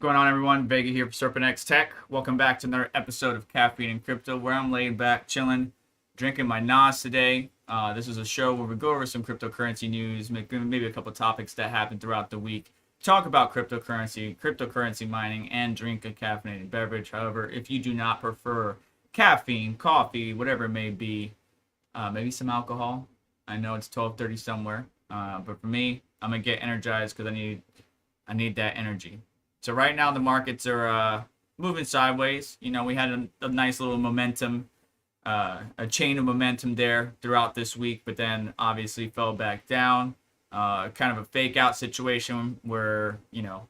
going on, everyone? Vega here for SerpentX Tech. Welcome back to another episode of Caffeine Crypto, where I'm laid back, chilling, drinking my Nas today. This is a show where we go over some cryptocurrency news, maybe a couple topics that happened throughout the week, talk about cryptocurrency mining, and drink a caffeinated beverage. However, if you do not prefer caffeine, coffee, whatever it may be, maybe some alcohol. I know it's 12:30 somewhere, but for me, I'm gonna get energized because I need that energy. So right now the markets are moving sideways. You know, we had a nice little momentum, a chain of momentum there throughout this week, but then obviously fell back down. Kind of a fake out situation where, you know,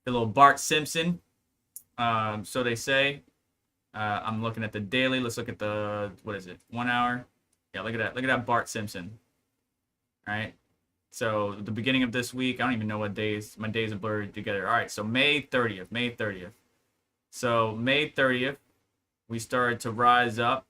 the little Bart Simpson, so they say. I'm looking at the daily. Let's look at the, what is it, 1 hour? Yeah, look at that Bart Simpson. All right. So the beginning of this week, I don't even know what days. My days are blurred together. All right, so May 30th. So May 30th, we started to rise up.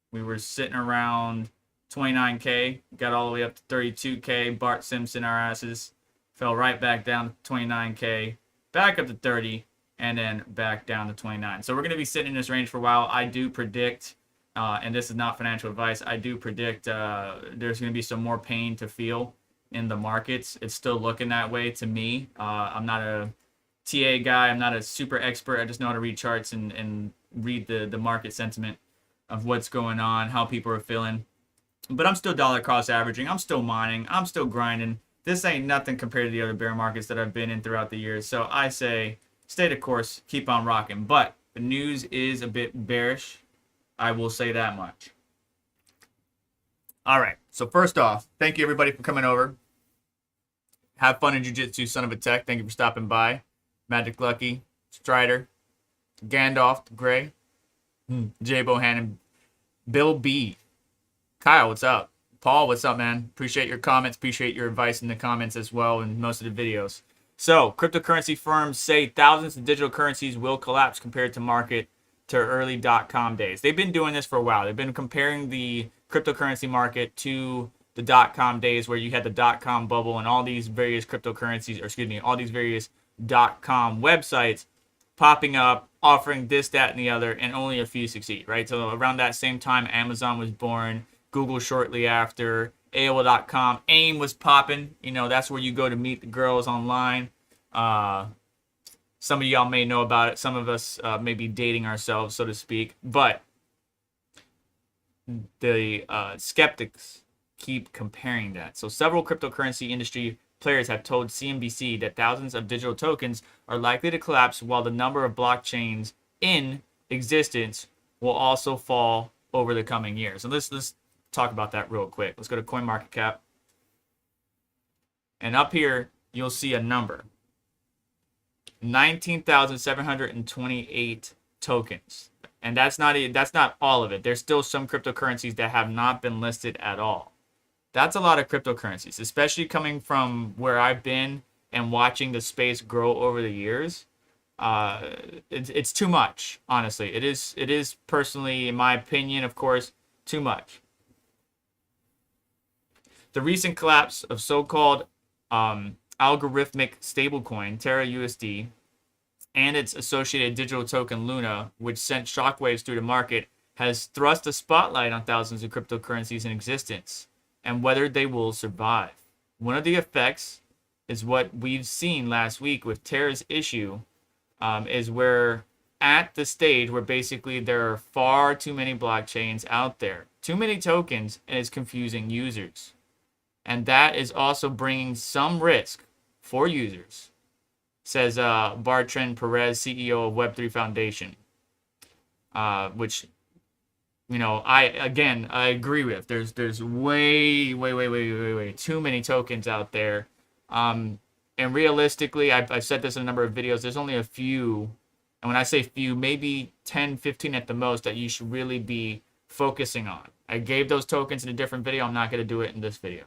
We were sitting around 29K, got all the way up to 32K. Bart Simpson, our asses, fell right back down to 29K, back up to 30, and then back down to 29. So we're going to be sitting in this range for a while. I do predict, and this is not financial advice, I do predict there's going to be some more pain to feel in the markets. It's still looking that way to me. I'm not a TA guy. I'm not a super expert. I just know how to read charts and read the market sentiment of what's going on, how people are feeling. But I'm still dollar cost averaging. I'm still mining. I'm still grinding. This ain't nothing compared to the other bear markets that I've been in throughout the years. So I say stay the course, keep on rocking. But the news is a bit bearish. I will say that much. All right. So first off, thank you everybody for coming over. Have fun in Jiu-Jitsu, son of a tech. Thank you for stopping by. Magic Lucky, Strider, Gandalf, Gray, Jay Bohannon, Bill B. Kyle, what's up? Paul, what's up, man? Appreciate your comments. Appreciate your advice in the comments as well in most of the videos. So, cryptocurrency firms say thousands of digital currencies will collapse compared to market to early .com days. They've been doing this for a while. They've been comparing the cryptocurrency market to the .com days where you had the .com bubble and all these various cryptocurrencies, or excuse me, all these various .com websites popping up, offering this, that, and the other, and only a few succeed, right? So around that same time, Amazon was born, Google shortly after, AOL.com, AIM was popping. You know, that's where you go to meet the girls online. Some of y'all may know about it. Some of us may be dating ourselves, so to speak. But the skeptics keep comparing that. So several cryptocurrency industry players have told CNBC that thousands of digital tokens are likely to collapse while the number of blockchains in existence will also fall over the coming years. So let's talk about that real quick. Let's go to CoinMarketCap. And up here, you'll see a number. 19,728 tokens. And that's not all of it. There's still some cryptocurrencies that have not been listed at all. That's a lot of cryptocurrencies, especially coming from where I've been and watching the space grow over the years. It's too much, honestly. It is personally, in my opinion, of course, too much. The recent collapse of so-called algorithmic stablecoin Terra USD and its associated digital token Luna, which sent shockwaves through the market, has thrust a spotlight on thousands of cryptocurrencies in existence and whether they will survive. One of the effects is what we've seen last week with Terra's issue, is where at the stage where basically there are far too many blockchains out there, too many tokens, and it's confusing users. And that is also bringing some risk for users, says Bertrand Perez, CEO of Web3 Foundation, which, you know, I agree with. There's way too many tokens out there. And realistically, I've said this in a number of videos, there's only a few, and when I say few, maybe 10, 15 at the most that you should really be focusing on. I gave those tokens in a different video. I'm not going to do it in this video.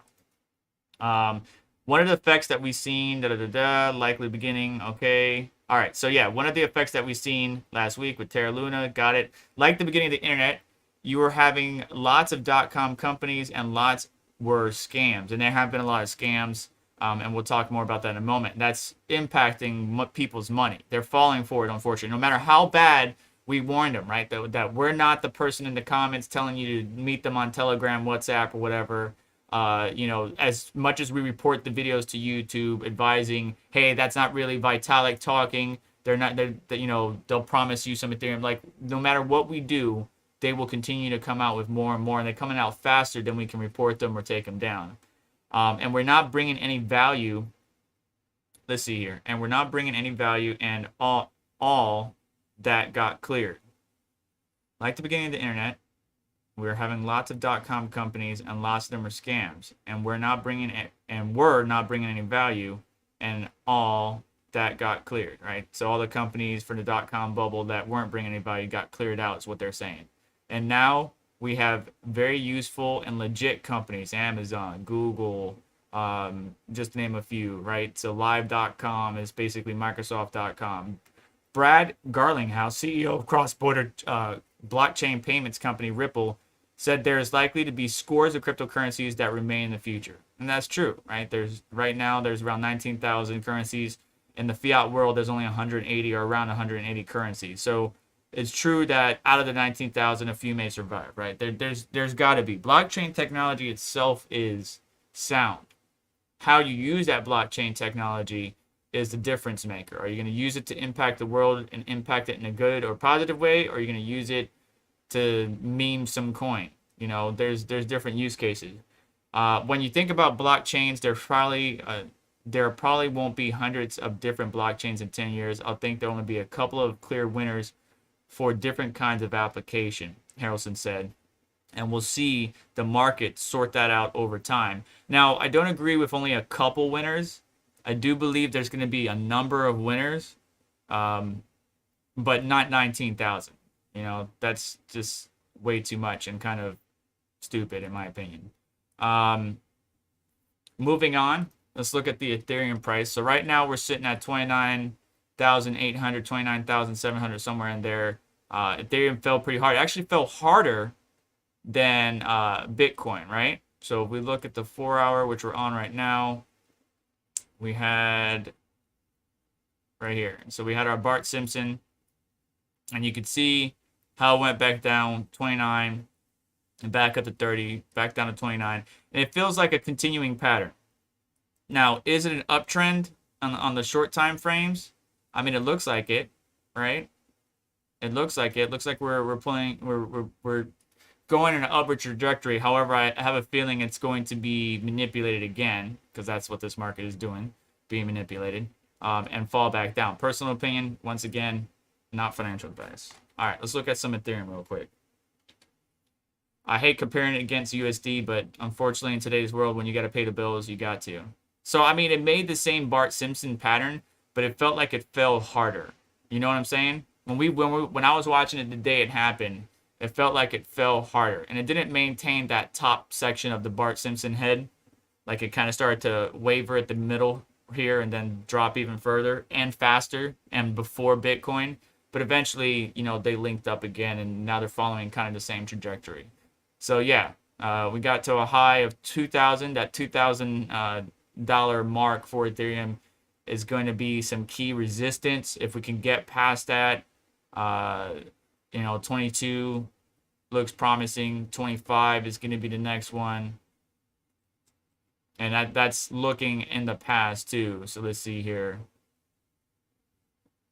One of the effects that we've seen, likely beginning, okay. All right, so yeah, one of the effects that we've seen last week with Terra Luna, got it. Like the beginning of the internet, you were having lots of .com companies and lots were scams. And there have been a lot of scams And we'll talk more about that in a moment. That's impacting people's money. They're falling for it, unfortunately. No matter how bad we warned them, right? That we're not the person in the comments telling you to meet them on Telegram, WhatsApp, or whatever. As much as we report the videos to YouTube advising, hey, that's not really Vitalik talking. They'll promise you some Ethereum. Like, no matter what we do, they will continue to come out with more and more, and they're coming out faster than we can report them or take them down. And we're not bringing any value. Let's see here. And we're not bringing any value, and all that got cleared. Like the beginning of the internet, we're having lots of .com companies, and lots of them are scams. And we're not bringing any value, and all that got cleared, right? So all the companies for the .com bubble that weren't bringing any value got cleared out, is what they're saying. And now we have very useful and legit companies, Amazon, Google, just to name a few, right? So live.com is basically Microsoft.com. Brad Garlinghouse, CEO of cross-border blockchain payments company Ripple, said there is likely to be scores of cryptocurrencies that remain in the future. And that's true, right? Right now there's around 19,000 currencies. In the fiat world, there's only 180 or around 180 currencies. So it's true that out of the 19,000, a few may survive, right? There's got to be. Blockchain technology itself is sound. How you use that blockchain technology is the difference maker. Are you going to use it to impact the world and impact it in a good or positive way? Or are you going to use it to meme some coin? There's different use cases. When you think about blockchains, there probably won't be hundreds of different blockchains in 10 years. I think there'll only be a couple of clear winners for different kinds of application, Harrelson said. And we'll see the market sort that out over time. Now, I don't agree with only a couple winners. I do believe there's going to be a number of winners, but not 19,000. That's just way too much and kind of stupid, in my opinion. Moving on, let's look at the Ethereum price. So right now we're sitting at 29,800, 29,700, somewhere in there. Ethereum fell pretty hard. It actually fell harder than Bitcoin, right? So if we look at the 4-hour, which we're on right now, we had right here. So we had our Bart Simpson, and you could see how it went back down 29 and back up to 30, back down to 29. And it feels like a continuing pattern. Now, is it an uptrend on the short time frames? I mean, it looks like it, right? It looks like it. It looks like we're going in an upward trajectory. However, I have a feeling it's going to be manipulated again, because that's what this market is doing, being manipulated, and fall back down. Personal opinion, once again, not financial advice. All right, let's look at some Ethereum real quick. I hate comparing it against USD, but unfortunately in today's world, when you got to pay the bills, you got to. So, I mean, it made the same Bart Simpson pattern, but it felt like it fell harder. You know what I'm saying? When I was watching it the day it happened, it felt like it fell harder. And it didn't maintain that top section of the Bart Simpson head. Like, it kind of started to waver at the middle here and then drop even further and faster and before Bitcoin. But eventually, they linked up again, and now they're following kind of the same trajectory. So, yeah, we got to a high of 2,000. That $2,000 mark for Ethereum is going to be some key resistance. If we can get past that, 22 looks promising. 25 is going to be the next one. And that's looking in the past too. So let's see here.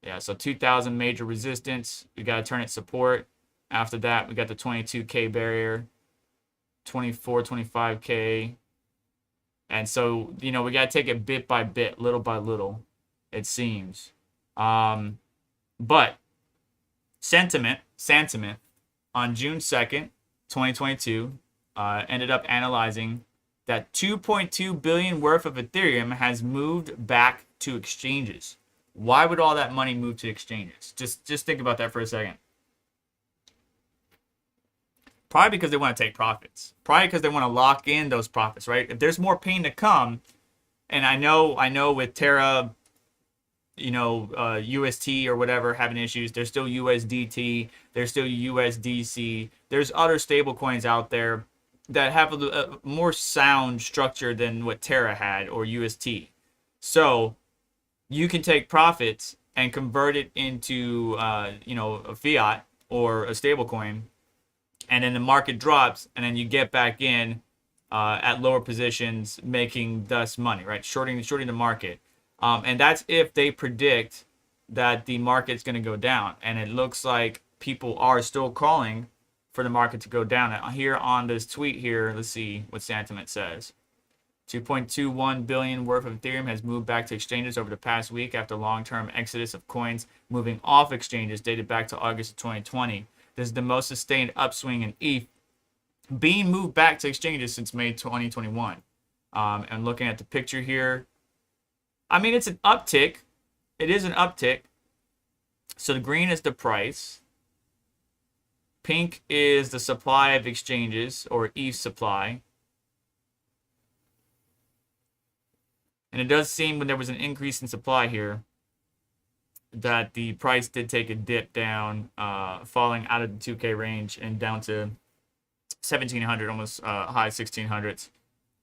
Yeah, so 2,000 major resistance. We got to turn it support. After that, we got the 22K barrier, 24, 25K. And so, we got to take it bit by bit, little by little, it seems. But sentiment on June 2nd, 2022, ended up analyzing that 2.2 billion worth of Ethereum has moved back to exchanges. Why would all that money move to exchanges? Just think about that for a second. Probably because they want to take profits. Probably because they want to lock in those profits, right? If there's more pain to come, and I know with Terra, UST or whatever having issues, there's still USDT, there's still USDC, there's other stable coins out there that have a more sound structure than what Terra had or UST. So you can take profits and convert it into a fiat or a stable coin, and then the market drops, and then you get back in at lower positions, making thus money, right? Shorting the market, and that's if they predict that the market's going to go down, and it looks like people are still calling for the market to go down. Here on this tweet here, let's see what sentiment says. 2.21 billion worth of Ethereum has moved back to exchanges over the past week after long-term exodus of coins moving off exchanges dated back to August of 2020. This is the most sustained upswing in ETH being moved back to exchanges since May 2021. And looking at the picture here, I mean, it's an uptick. It is an uptick. So the green is the price. Pink is the supply of exchanges, or ETH supply. And it does seem when there was an increase in supply here that the price did take a dip down, falling out of the 2K range and down to 1,700, almost high 1,600s.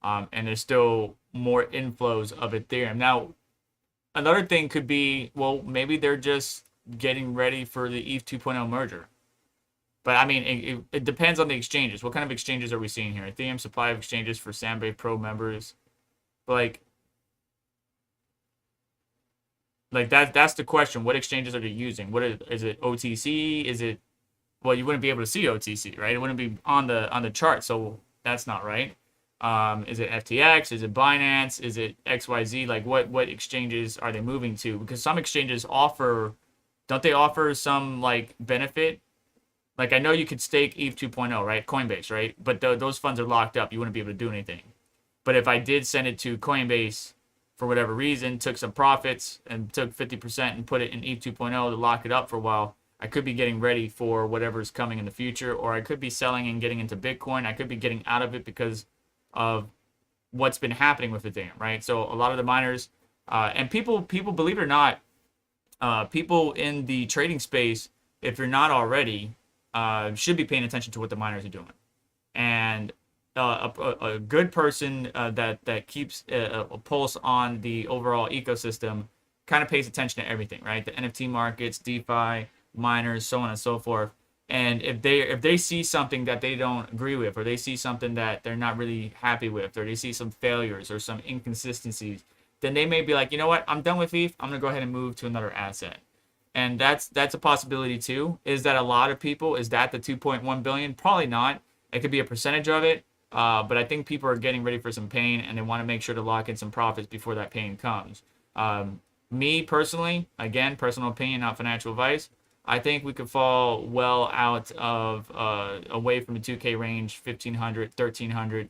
And there's still more inflows of Ethereum. Now, another thing could be, well, maybe they're just getting ready for the ETH 2.0 merger. But I mean, it depends on the exchanges. What kind of exchanges are we seeing here? Ethereum supply of exchanges for Sandbase Pro members. But like that's the question. What exchanges are they using? What is it? OTC? Is it? Well, you wouldn't be able to see OTC, right? It wouldn't be on the chart, so that's not right. Is it FTX? Is it Binance? Is it XYZ? Like what exchanges are they moving to? Because some exchanges don't they offer some like benefit? Like I know you could stake ETH 2.0, right? Coinbase, right? But those funds are locked up. You wouldn't be able to do anything. But if I did send it to Coinbase for whatever reason, took some profits and took 50% and put it in ETH 2.0 to lock it up for a while, I could be getting ready for whatever's coming in the future, or I could be selling and getting into Bitcoin. I could be getting out of it because of what's been happening with Ethereum, right? So a lot of the miners and people, believe it or not, people in the trading space, if you're not already, should be paying attention to what the miners are doing. And a good person that keeps a pulse on the overall ecosystem kind of pays attention to everything, right? The NFT markets, DeFi, miners, so on and so forth. And if they see something that they don't agree with, or they see something that they're not really happy with, or they see some failures or some inconsistencies, then they may be like, you know what, I'm done with ETH. I'm gonna go ahead and move to another asset. And that's a possibility too. Is that a lot of people? Is that the 2.1 billion? Probably not. It could be a percentage of it. But I think people are getting ready for some pain, and they want to make sure to lock in some profits before that pain comes. Me personally, again, personal opinion, not financial advice, I think we could fall well out of away from the 2K range, 1,500, 1,300.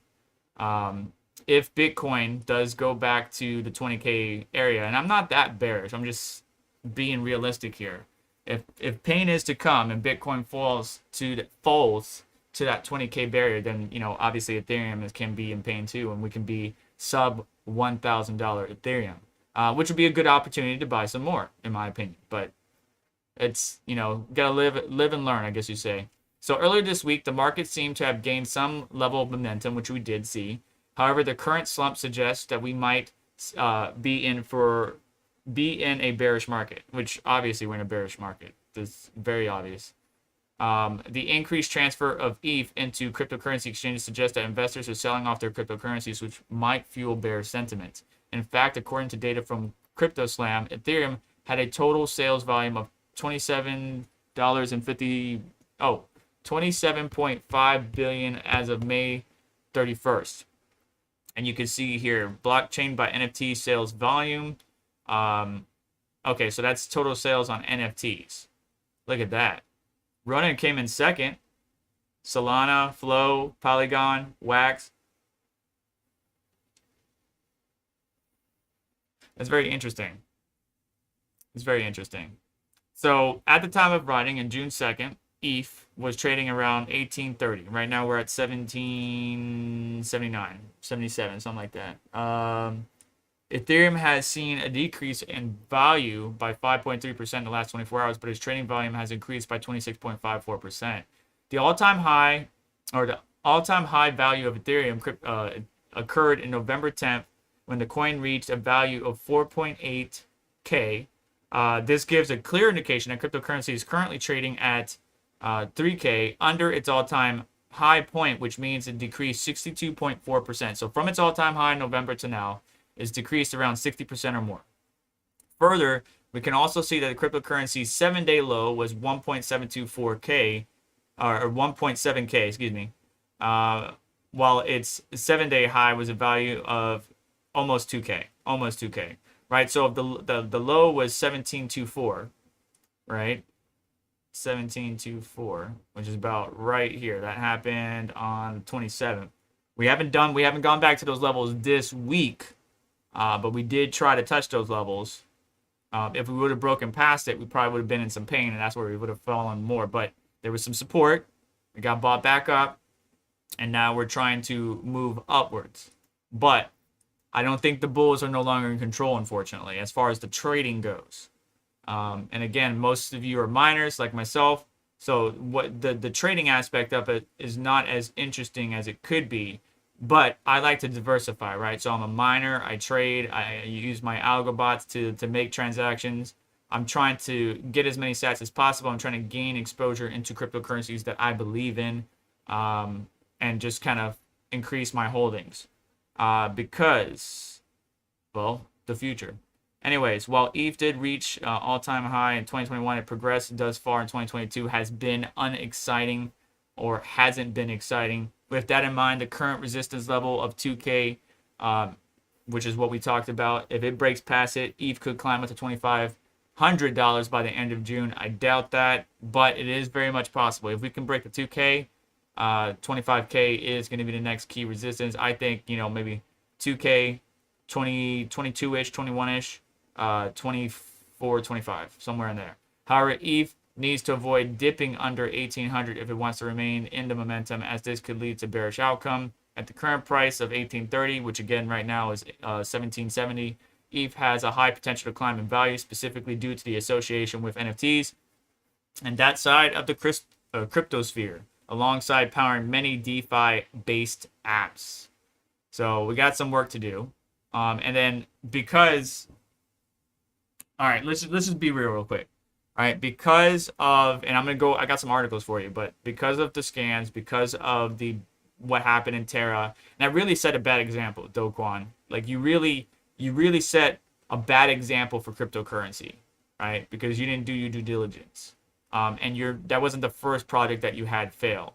If Bitcoin does go back to the 20K area, and I'm not that bearish, I'm just being realistic here. If pain is to come and Bitcoin falls to that 20K barrier, then obviously Ethereum can be in pain too, and we can be sub $1,000 Ethereum, which would be a good opportunity to buy some more, in my opinion. But it's gotta live and learn, I guess you say. So earlier this week, the market seemed to have gained some level of momentum, which we did see. However, the current slump suggests that we might be in a bearish market, which obviously we're in a bearish market. That's very obvious. The increased transfer of ETH into cryptocurrency exchanges suggests that investors are selling off their cryptocurrencies, which might fuel bearish sentiment. In fact, according to data from CryptoSlam, Ethereum had a total sales volume of $27.5 billion as of May 31st. And you can see here, blockchain by NFT sales volume. Okay, so that's total sales on NFTs. Look at that. Ronin came in second. Solana, Flow, Polygon, Wax. That's very interesting. It's very interesting. So at the time of writing, in June 2nd, ETH was trading around 1830. Right now we're at 1779, 77, something like that. Ethereum has seen a decrease in value by 5.3% in the last 24 hours, but its trading volume has increased by 26.54%. The all-time high, or all-time high value of Ethereum occurred in November 10th when the coin reached a value of 4.8K. This gives a clear indication that cryptocurrency is currently trading at 3K under its all-time high point, which means it decreased 62.4%. So from its all-time high in November to now, it's decreased around 60% or more. Further, we can also see that the cryptocurrency's 7-day low was 1.724K, or 1.7K, excuse me, while its 7-day high was a value of almost 2K, right? So if the low was 1724, right? 1724, which is about right here. That happened on the 27th. We haven't gone back to those levels this week, but we did try to touch those levels. If we would have broken past it, we probably would have been in some pain, and that's where we would have fallen more. But there was some support. We got bought back up, and now we're trying to move upwards. But I don't think the bulls are no longer in control, unfortunately, as far as the trading goes. And again, most of you are miners like myself, so what the trading aspect of it is not as interesting as it could be. But I like to diversify, right? So I'm a miner, I trade, I use my algo bots to make transactions. I'm trying to get as many sats as possible. I'm trying to gain exposure into cryptocurrencies that I believe in, and just kind of increase my holdings, because, well, the future. Anyways, while ETH did reach all-time high in 2021, it progressed thus far in 2022 has been unexciting, or hasn't been exciting. With that in mind, the current resistance level of 2K, which is what we talked about, if it breaks past it, ETH could climb up to $2,500 by the end of June. I doubt that, but it is very much possible. If we can break the 2K, 25K is going to be the next key resistance. I think, maybe 2K, 22-ish, 21-ish, 24, 25, somewhere in there. However, ETH needs to avoid dipping under 1800 if it wants to remain in the momentum, as this could lead to bearish outcome. At the current price of 1830, which again right now is 1770, ETH has a high potential to climb in value, specifically due to the association with NFTs and that side of the cryptosphere, alongside powering many DeFi-based apps. So we got some work to do. And then because, all right, let's just be real quick. All right, because of, and I got some articles for you, but because of the scans, because of what happened in Terra, and I really set a bad example, Do Kwon. Like you really set a bad example for cryptocurrency, right? Because you didn't do your due diligence. And that wasn't the first project that you had fail.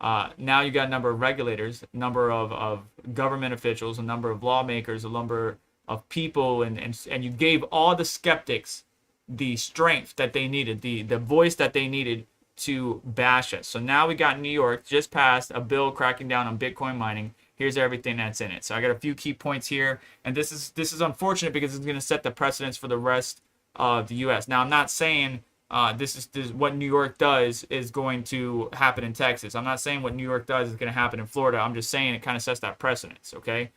Now you got a number of regulators, a number of government officials, a number of lawmakers, a number of people, and you gave all the skeptics the strength that they needed, the voice that they needed to bash us. So now we got New York just passed a bill cracking down on Bitcoin mining. Here's everything that's in it. So I got a few key points here, and this is unfortunate because it's going to set the precedence for the rest of the U.S. Now I'm not saying this is what New York does is going to happen in Texas. I'm not saying what New York does is going to happen in Florida. I'm just saying it kind of sets that precedence. Okay,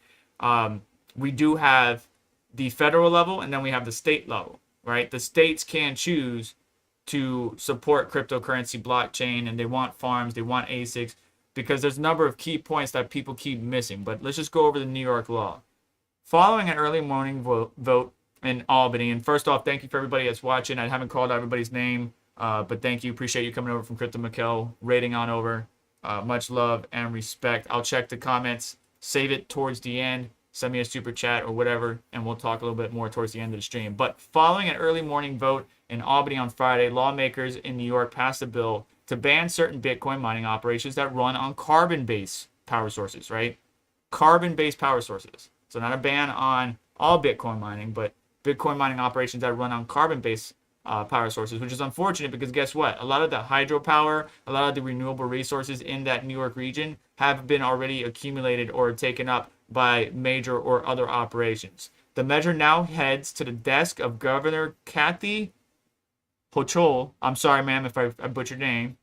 we do have the federal level, and then we have the state level. Right, the states can choose to support cryptocurrency blockchain, and they want farms, they want ASICs, because there's a number of key points that people keep missing. But let's just go over the New York law. Following an early morning vote in Albany, and first off, thank you for everybody that's watching. I haven't called out everybody's name, but thank you. Appreciate you coming over from Crypto Mikkel, rating on over. Much love and respect. I'll check the comments, save it towards the end. Send me a super chat or whatever, and we'll talk a little bit more towards the end of the stream. But following an early morning vote in Albany on Friday, lawmakers in New York passed a bill to ban certain Bitcoin mining operations that run on carbon-based power sources, right? Carbon-based power sources. So not a ban on all Bitcoin mining, but Bitcoin mining operations that run on carbon-based power sources, which is unfortunate because guess what? A lot of the hydropower, a lot of the renewable resources in that New York region have been already accumulated or taken up by major or other operations. The measure now heads to the desk of Governor Kathy Hochul. I'm sorry, ma'am, if I butchered your name.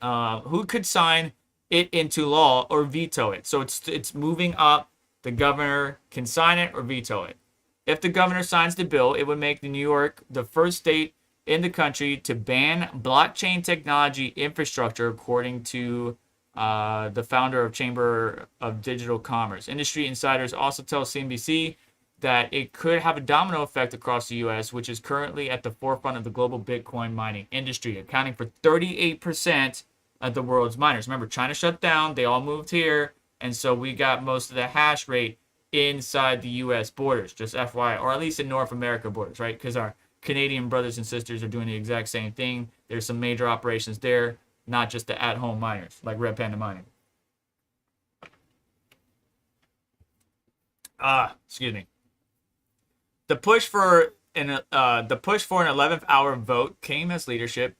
Who could sign it into law or veto it? So it's moving up. The governor can sign it or veto it. If the governor signs the bill, it would make New York the first state in the country to ban blockchain technology infrastructure, according to the founder of Chamber of Digital Commerce. Industry insiders also tell CNBC that it could have a domino effect across the U.S., which is currently at the forefront of the global Bitcoin mining industry, accounting for 38% of the world's miners. Remember, China shut down, they all moved here, and so we got most of the hash rate inside the U.S. borders, just FYI, or at least in North America borders, right? Because our Canadian brothers and sisters are doing the exact same thing. There's some major operations there, not just the at-home miners like Red Panda Mining. Excuse me. The push for an 11th hour vote came as leadership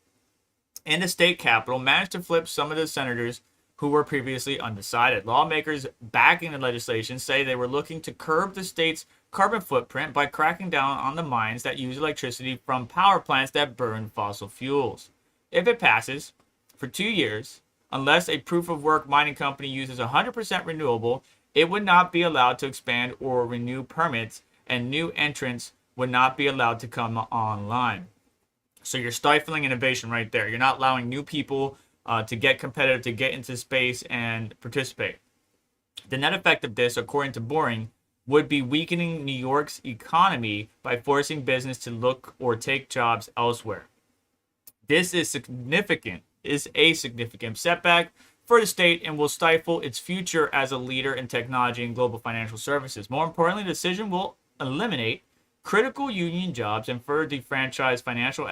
in the state capitol managed to flip some of the senators who were previously undecided. Lawmakers backing the legislation say they were looking to curb the state's carbon footprint by cracking down on the mines that use electricity from power plants that burn fossil fuels. If it passes, for 2 years, unless a proof of work mining company uses 100% renewable, it would not be allowed to expand or renew permits, and new entrants would not be allowed to come online. So you're stifling innovation right there. You're not allowing new people to get competitive, to get into space and participate. The net effect of this, according to Boring, would be weakening New York's economy by forcing business to look or take jobs elsewhere. This is a significant setback for the state and will stifle its future as a leader in technology and global financial services. More importantly, the decision will eliminate critical union jobs and further defranchise financial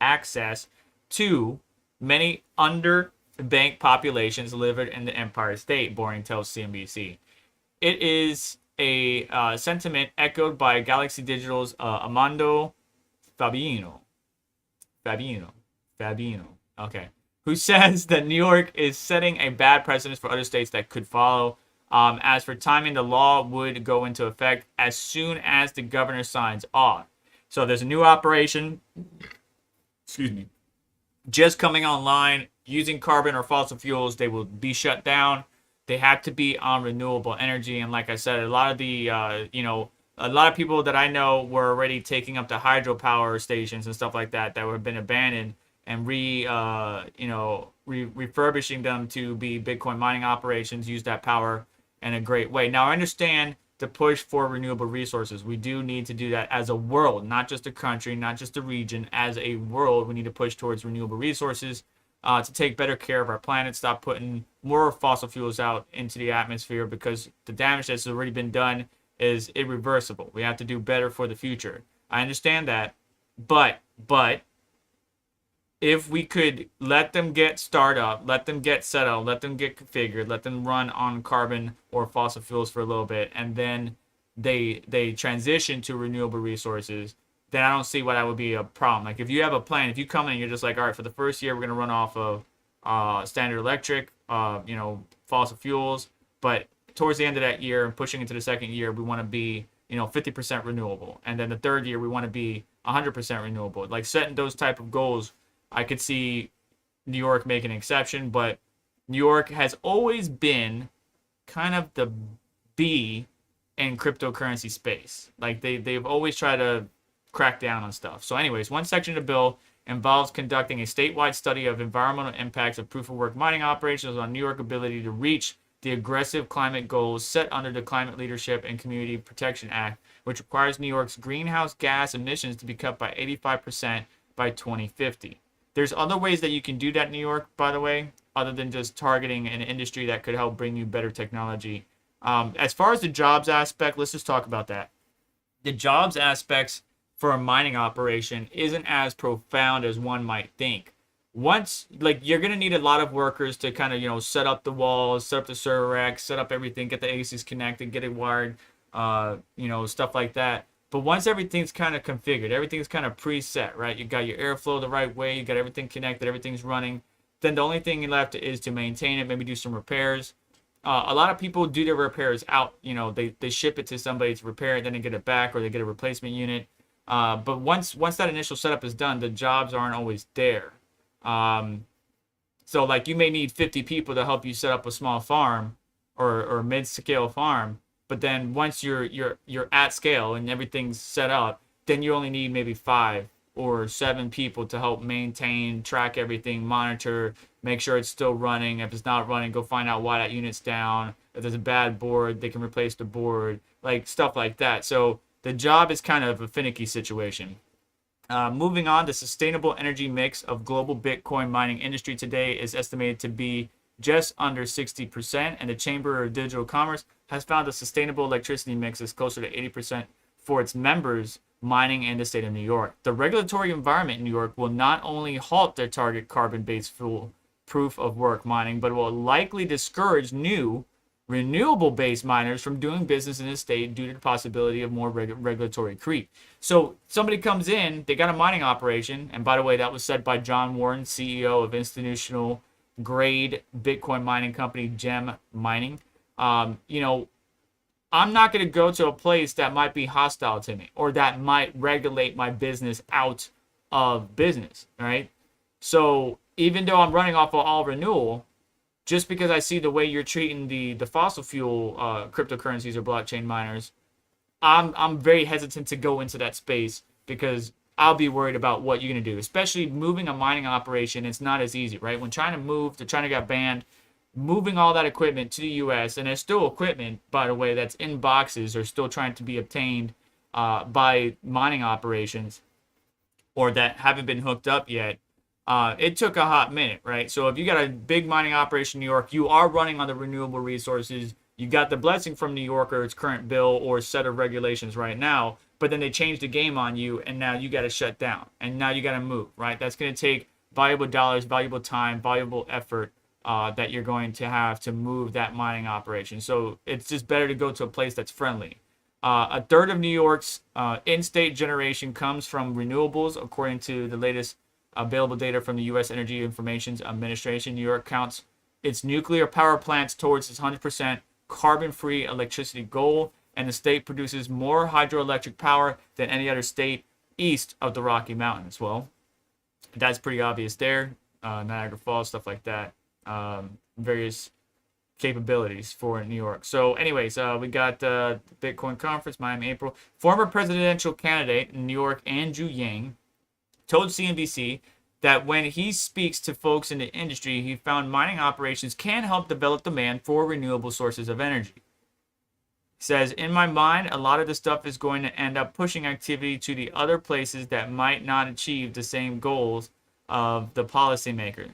access to many underbanked populations living in the Empire State, Boring tells CNBC. It is a sentiment echoed by Galaxy Digital's Armando Fabino. Okay. Who says that New York is setting a bad precedent for other states that could follow. As for timing, the law would go into effect as soon as the governor signs off. So there's a new operation, just coming online using carbon or fossil fuels. They will be shut down. They have to be on renewable energy. And like I said, a lot of the, a lot of people that I know were already taking up the hydropower stations and stuff like that have been abandoned and refurbishing them to be Bitcoin mining operations, use that power in a great way. Now, I understand the push for renewable resources. We do need to do that as a world, not just a country, not just a region. As a world, we need to push towards renewable resources to take better care of our planet, stop putting more fossil fuels out into the atmosphere, because the damage that's already been done is irreversible. We have to do better for the future. I understand that, but if we could let them get started up, let them get set up, let them get configured, let them run on carbon or fossil fuels for a little bit, and then they transition to renewable resources, then I don't see why that would be a problem. Like, if you have a plan, if you come in and you're just like, all right, for the first year, we're going to run off of standard electric, fossil fuels, but towards the end of that year and pushing into the second year, we want to be, 50% renewable. And then the third year, we want to be 100% renewable. Like, setting those type of goals, I could see New York making an exception, but New York has always been kind of the B in cryptocurrency space. Like, they've always tried to crack down on stuff. So anyways, one section of the bill involves conducting a statewide study of environmental impacts of proof-of-work mining operations on New York's ability to reach the aggressive climate goals set under the Climate Leadership and Community Protection Act, which requires New York's greenhouse gas emissions to be cut by 85% by 2050. There's other ways that you can do that in New York, by the way, other than just targeting an industry that could help bring you better technology. As far as the jobs aspect, let's just talk about that. The jobs aspects for a mining operation isn't as profound as one might think. Once, you're going to need a lot of workers to kind of, set up the walls, set up the server racks, set up everything, get the ACs connected, get it wired, stuff like that. But once everything's kind of configured, everything's kind of preset, right? You got your airflow the right way, you got everything connected, everything's running. Then the only thing left is to maintain it, maybe do some repairs. A lot of people do their repairs out. They ship it to somebody to repair it, then they get it back, or they get a replacement unit. But once that initial setup is done, the jobs aren't always there. So you may need 50 people to help you set up a small farm or mid-scale farm. But then once you're at scale and everything's set up, then you only need maybe 5 or 7 people to help maintain, track everything, monitor, make sure it's still running. If it's not running, go find out why that unit's down. If there's a bad board, they can replace the board, like stuff like that. So the job is kind of a finicky situation. Moving on, the sustainable energy mix of global Bitcoin mining industry today is estimated to be just under 60%, and the Chamber of Digital Commerce has found a sustainable electricity mix is closer to 80% for its members mining in the state of New York. The regulatory environment in New York will not only halt their target carbon-based fuel proof of work mining, but will likely discourage new renewable-based miners from doing business in the state due to the possibility of more regulatory creep. So somebody comes in, they got a mining operation, and by the way, that was said by John Warren, CEO of institutional grade Bitcoin mining company Gem Mining. I'm not going to go to a place that might be hostile to me or that might regulate my business out of business, right? So even though I'm running off of all renewal, just because I see the way you're treating the fossil fuel cryptocurrencies or blockchain miners, I'm very hesitant to go into that space because I'll be worried about what you're going to do. Especially moving a mining operation, it's not as easy, right? When China got banned, moving all that equipment to the U.S., and there's still equipment, by the way, that's in boxes or still trying to be obtained by mining operations or that haven't been hooked up yet. It took a hot minute, right? So if you got a big mining operation in New York, you are running on the renewable resources. You got the blessing from New York or its current bill or set of regulations right now, but then they changed the game on you, and now you got to shut down, and now you got to move, right? That's going to take valuable dollars, valuable time, valuable effort that you're going to have to move that mining operation. So it's just better to go to a place that's friendly. A third of New York's in-state generation comes from renewables, according to the latest available data from the U.S. Energy Information Administration. New York counts its nuclear power plants towards its 100% carbon-free electricity goal, and the state produces more hydroelectric power than any other state east of the Rocky Mountains. Well, that's pretty obvious there. Niagara Falls, stuff like that. Various capabilities for New York. So anyways, we got the Bitcoin conference, Miami, April. Former presidential candidate in New York, Andrew Yang, told CNBC that when he speaks to folks in the industry, he found mining operations can help develop demand for renewable sources of energy. He says, in my mind, a lot of the stuff is going to end up pushing activity to the other places that might not achieve the same goals of the policymaker.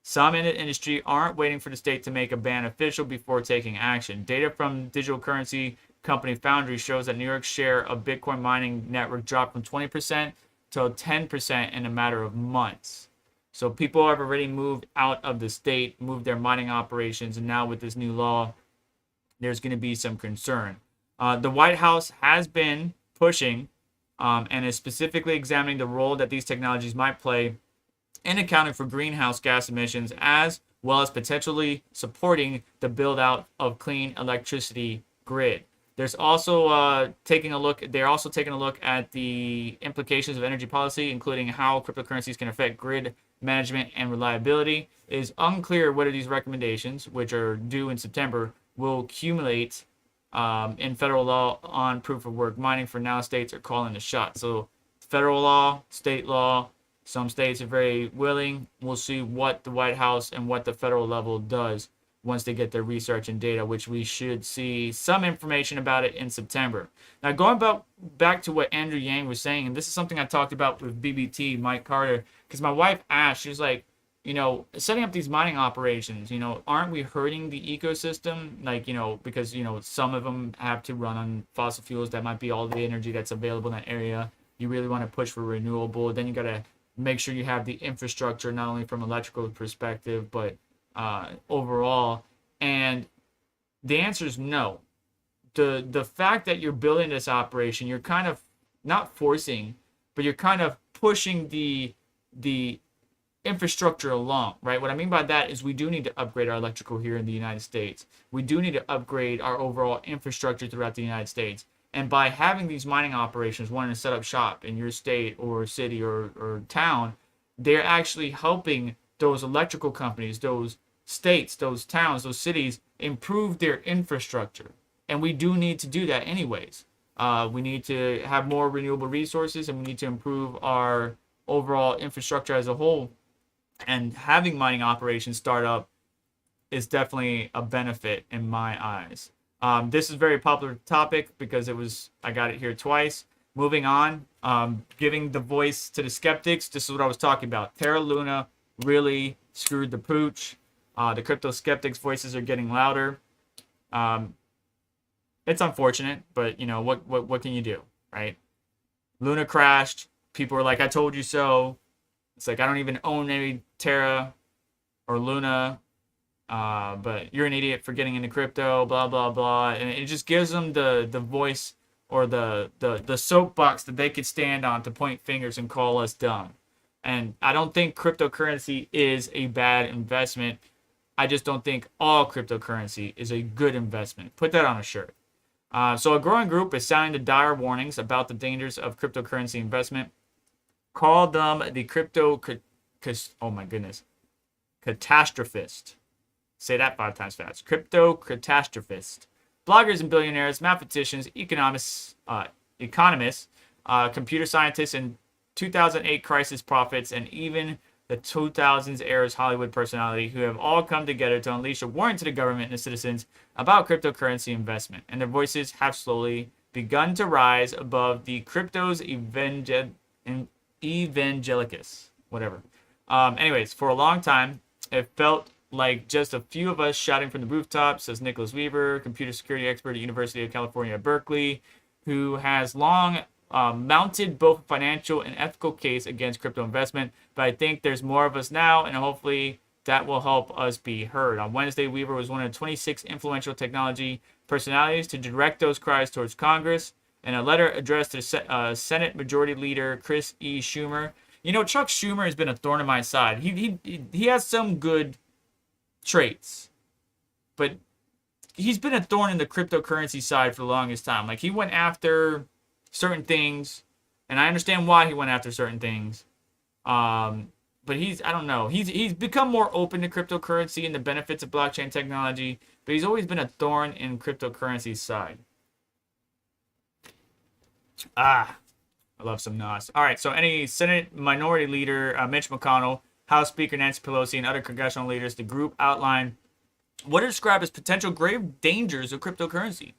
Some in the industry aren't waiting for the state to make a ban official before taking action. Data from digital currency company Foundry shows that New York's share of Bitcoin mining network dropped from 20% to 10% in a matter of months. So people have already moved out of the state, moved their mining operations, and now with this new law, there's going to be some concern. The White House has been pushing and is specifically examining the role that these technologies might play in accounting for greenhouse gas emissions, as well as potentially supporting the build out of clean electricity grid. There's also taking a look at the implications of energy policy, including how cryptocurrencies can affect grid management and reliability. It is unclear whether these recommendations, which are due in September, will accumulate in federal law on proof of work mining. For now, states are calling the shot. So federal law, state law, some states are very willing. We'll see what the White House and what the federal level does once they get their research and data, which we should see some information about it in September. Now, going back to what Andrew Yang was saying, and this is something I talked about with BBT, Mike Carter, because my wife asked, she was like, setting up these mining operations, aren't we hurting the ecosystem? Like, because, some of them have to run on fossil fuels. That might be all the energy that's available in that area. You really want to push for renewable. Then you got to make sure you have the infrastructure, not only from electrical perspective, but overall. And the answer is no. The fact that you're building this operation, you're kind of not forcing, but you're kind of pushing the infrastructure along, right? What I mean by that is we do need to upgrade our electrical here in the United States. We do need to upgrade our overall infrastructure throughout the United States. And by having these mining operations wanting to set up shop in your state or city or town, they're actually helping those electrical companies, those states, those towns, those cities improve their infrastructure. And we do need to do that anyways. We need to have more renewable resources, and we need to improve our overall infrastructure as a whole, and having mining operations start up is definitely a benefit in my eyes. This is a very popular topic because I got it here twice. Moving on, giving the voice to the skeptics. This is what I was talking about. Terra Luna really screwed the pooch. The crypto skeptics' voices are getting louder. It's unfortunate, but what can you do, right? Luna crashed. People were like, "I told you so." It's like, I don't even own any Terra or Luna, but you're an idiot for getting into crypto, blah, blah, blah. And it just gives them the voice or the soapbox that they could stand on to point fingers and call us dumb. And I don't think cryptocurrency is a bad investment. I just don't think all cryptocurrency is a good investment. Put that on a shirt. So a growing group is sounding the dire warnings about the dangers of cryptocurrency investment. Call them the catastrophist. Say that 5 times fast. Crypto catastrophist. Bloggers and billionaires, mathematicians, economists, computer scientists, and 2008 crisis prophets, and even the 2000s era's Hollywood personality, who have all come together to unleash a warning to the government and the citizens about cryptocurrency investment. And their voices have slowly begun to rise above the crypto's evangelicus, whatever. Anyways, for a long time, it felt like just a few of us shouting from the rooftops, says Nicholas Weaver, computer security expert at University of California at Berkeley, who has long mounted both a financial and ethical case against crypto investment. But I think there's more of us now, and hopefully that will help us be heard. On Wednesday, Weaver was one of 26 influential technology personalities to direct those cries towards Congress. In a letter addressed to Senate Majority Leader Chris E. Schumer. Chuck Schumer has been a thorn in my side. He has some good traits, but he's been a thorn in the cryptocurrency side for the longest time. Like, he went after certain things, and I understand why he went after certain things. But I don't know. He's become more open to cryptocurrency and the benefits of blockchain technology, but he's always been a thorn in cryptocurrency's side. I love some NOS. All right, so any Senate Minority Leader Mitch McConnell, House Speaker Nancy Pelosi, and other congressional leaders, the group outlined what are described as potential grave dangers of cryptocurrency.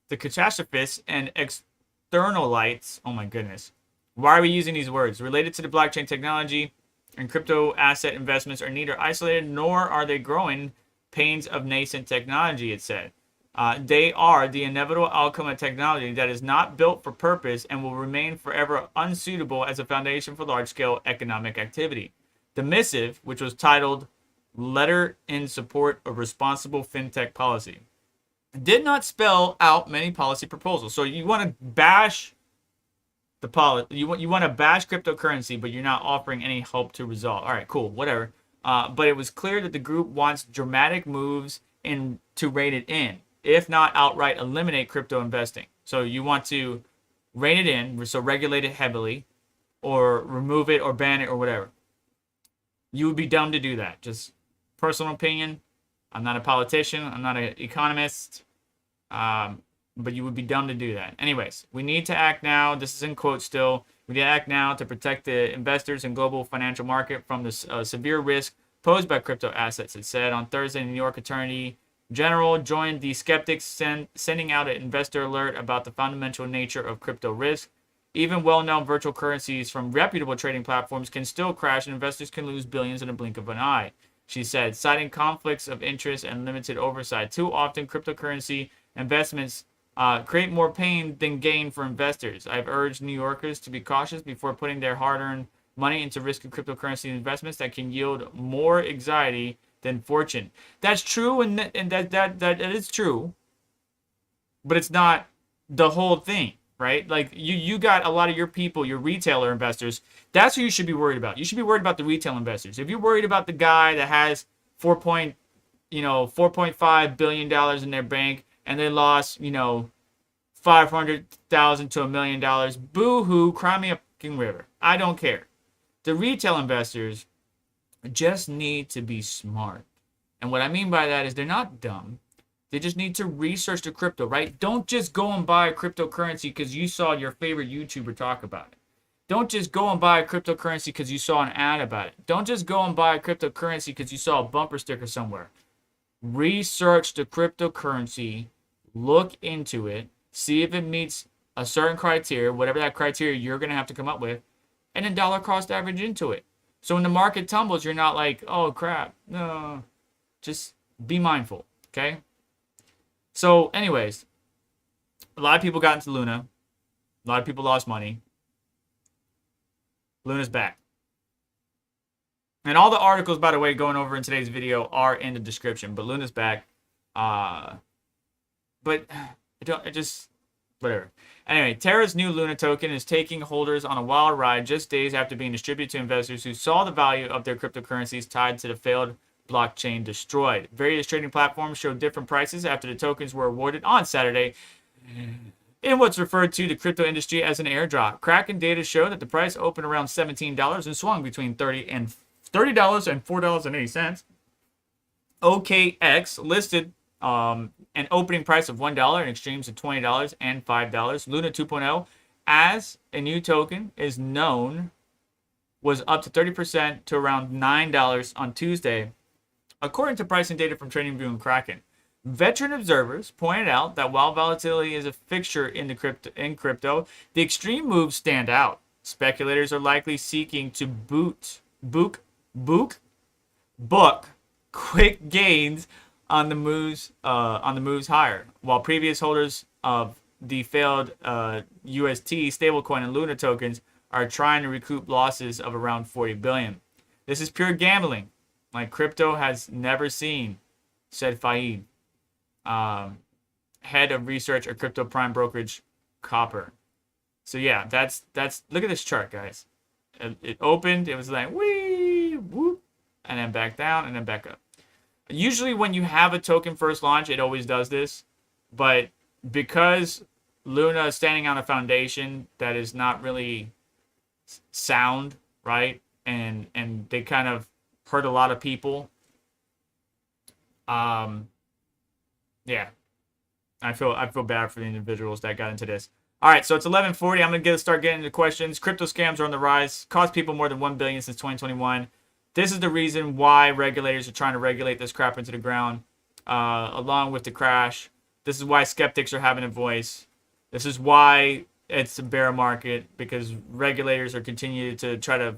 The catastrophists and externalites, oh my goodness. Why are we using these words? Related to the blockchain technology and crypto asset investments are neither isolated nor are they growing pains of nascent technology, it said. They are the inevitable outcome of technology that is not built for purpose and will remain forever unsuitable as a foundation for large-scale economic activity. The missive, which was titled Letter in Support of Responsible FinTech Policy, did not spell out many policy proposals. So you want to bash you want to bash cryptocurrency, but you're not offering any help to resolve. All right, cool, whatever. But it was clear that the group wants dramatic moves to rein it in, if not outright eliminate crypto investing. So you want to rein it in, so regulate it heavily, or remove it or ban it or whatever. You would be dumb to do that. Just personal opinion. I'm not a politician. I'm not an economist. But you would be dumb to do that. Anyways, we need to act now. This is in quotes still. We need to act now to protect the investors and global financial market from the severe risk posed by crypto assets, it said. On Thursday, the New York Attorney General joined the skeptics, sending out an investor alert about the fundamental nature of crypto risk. Even well-known virtual currencies from reputable trading platforms can still crash, and investors can lose billions in a blink of an eye, she said, citing conflicts of interest and limited oversight. Too often, cryptocurrency investments create more pain than gain for investors. I've urged New Yorkers to be cautious before putting their hard-earned money into risky cryptocurrency investments that can yield more anxiety than fortune. That's true, and that is true, but it's not the whole thing, right? Like you got a lot of your people, your retailer investors. That's who you should be worried about. You should be worried about the retail investors. If you're worried about the guy that has $4.5 billion in their bank and they lost, $500,000 to $1 million, boo-hoo, cry me a fucking river. I don't care. The retail investors just need to be smart. And what I mean by that is they're not dumb. They just need to research the crypto, right? Don't just go and buy a cryptocurrency because you saw your favorite YouTuber talk about it. Don't just go and buy a cryptocurrency because you saw an ad about it. Don't just go and buy a cryptocurrency because you saw a bumper sticker somewhere. Research the cryptocurrency, look into it, see if it meets a certain criteria, whatever that criteria you're going to have to come up with, and then dollar cost average into it. So when the market tumbles, you're not like, oh crap, no. Just be mindful, okay? So anyways, a lot of people got into Luna. A lot of people lost money. Luna's back. And all the articles, by the way, going over in today's video are in the description. But Luna's back. But whatever. Anyway, Terra's new Luna token is taking holders on a wild ride just days after being distributed to investors who saw the value of their cryptocurrencies tied to the failed blockchain destroyed. Various trading platforms showed different prices after the tokens were awarded on Saturday in what's referred to the crypto industry as an airdrop. Kraken data showed that the price opened around $17 and swung between $30 and $4.80. OKX listed an opening price of $1 and extremes of $20 and $5. Luna 2.0, as a new token is known, was up to 30% to around $9 on Tuesday, according to pricing data from TradingView and Kraken. Veteran observers pointed out that while volatility is a fixture in crypto, the extreme moves stand out. Speculators are likely seeking to book quick gains on the moves higher, while previous holders of the failed UST stablecoin and Luna tokens are trying to recoup losses of around $40 billion. This is pure gambling, like crypto has never seen, said Faid, head of research at crypto prime brokerage Copper. So yeah, that's look at this chart, guys. It opened, it was like wee whoop, and then back down and then back up. Usually when you have a token first launch, it always does this, but because Luna is standing on a foundation that is not really sound, right? And they kind of hurt a lot of people. Yeah. I feel bad for the individuals that got into this. All right, so it's 11:40. I'm going to start getting into questions. Crypto scams are on the rise. Cost people more than $1 billion since 2021. This is the reason why regulators are trying to regulate this crap into the ground, along with the crash. This is why skeptics are having a voice. This is why it's a bear market, because regulators are continuing to try to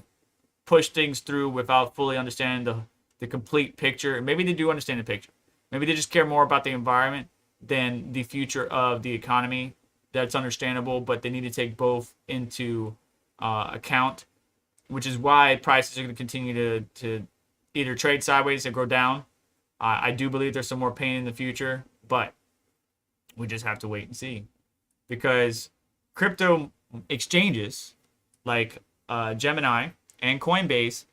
push things through without fully understanding the complete picture. Maybe they do understand the picture. Maybe they just care more about the environment than the future of the economy. That's understandable, but they need to take both into account, which is why prices are going to continue to either trade sideways or go down. I do believe there's some more pain in the future, but we just have to wait and see. Because crypto exchanges like Gemini and Coinbase